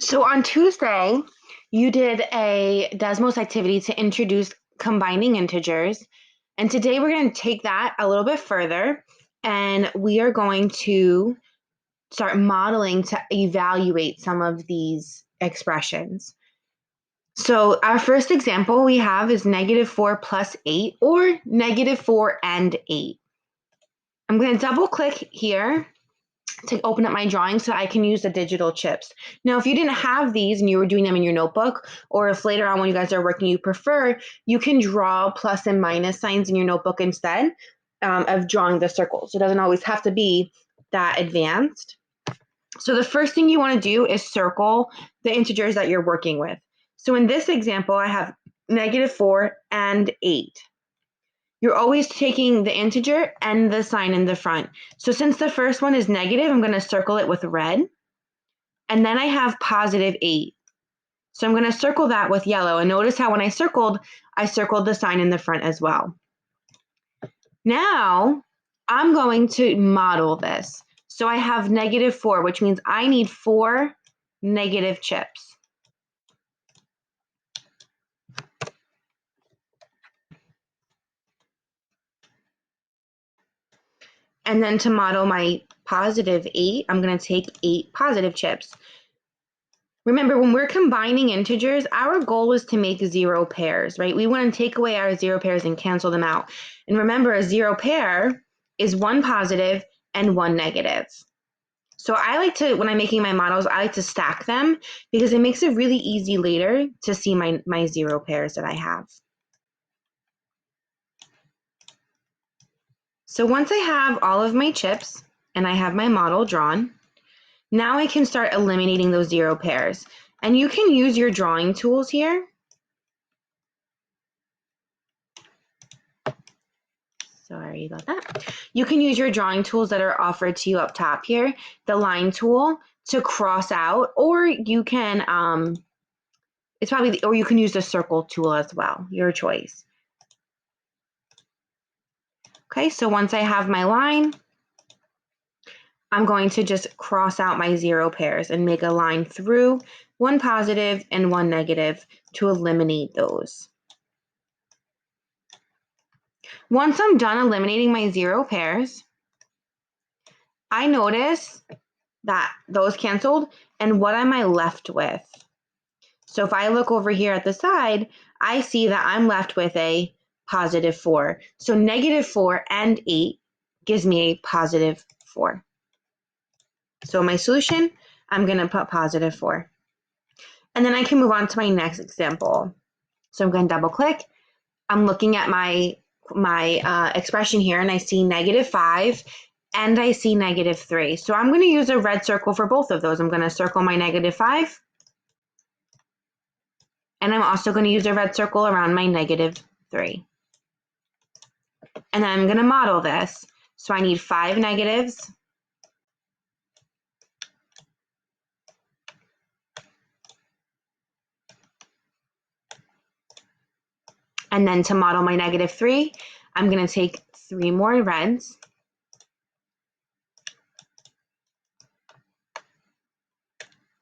So on Tuesday, you did a Desmos activity to introduce combining integers. And today we're going to take that a little bit further, and we are going to start modeling to evaluate some of these expressions. So our first example we have is -4 plus 8, or -4 and 8. I'm going to double click here to open up my drawing so I can use the digital chips. Now, if you didn't have these and you were doing them in your notebook, or if later on when you guys are working you prefer, you can draw plus and minus signs in your notebook instead of drawing the circles. It doesn't always have to be that advanced. So the first thing you want to do is circle the integers that you're working with. So in this example, I have -4 and 8. You're always taking the integer and the sign in the front. So since the first one is negative, I'm going to circle it with red. And then I have +8. So I'm going to circle that with yellow. And notice how when I circled the sign in the front as well. Now I'm going to model this. So I have -4, which means I need 4 negative chips. And then to model my +8, I'm going to take 8 positive chips. Remember, when we're combining integers, our goal is to make 0 pairs, right? We want to take away our 0 pairs and cancel them out. And remember, a 0 pair is 1 positive and 1 negative. So I like to, when I'm making my models, I like to stack them because it makes it really easy later to see my 0 pairs that I have. So once I have all of my chips and I have my model drawn, now I can start eliminating those 0 pairs. And you can use your drawing tools here. Sorry about that. You can use your drawing tools that are offered to you up top here, the line tool, to cross out, or you can, or you can use the circle tool as well, your choice. Okay, so once I have my line, I'm going to just cross out my 0 pairs and make a line through 1 positive and 1 negative to eliminate those. Once I'm done eliminating my 0 pairs, I notice that those canceled, and what am I left with? So if I look over here at the side, I see that I'm left with a +4. So -4 and 8 gives me a +4. So my solution, I'm going to put +4. And then I can move on to my next example. So I'm going to double click. I'm looking at my expression here, and I see -5 and I see -3. So I'm going to use a red circle for both of those. I'm going to circle my -5. And I'm also going to use a red circle around my -3. And then I'm going to model this. So I need 5 negatives. And then to model my -3, I'm going to take 3 more reds.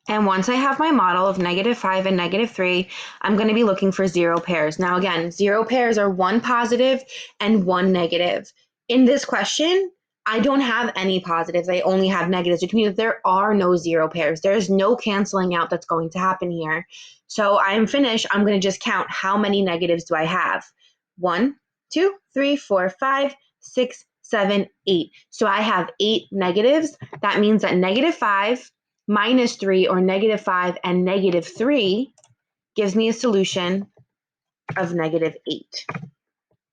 And once I have my model of -5 and -3, I'm going to be looking for 0 pairs. Now again, 0 pairs are 1 positive and 1 negative. In this question, I don't have any positives. I only have negatives, which means there are no 0 pairs. There's no canceling out that's going to happen here. So I'm finished. I'm going to just count how many negatives do I have. 1, 2, 3, 4, 5, 6, 7, 8. So I have 8 negatives. That means that -5 -3, or -5 and -3 gives me a solution of -8.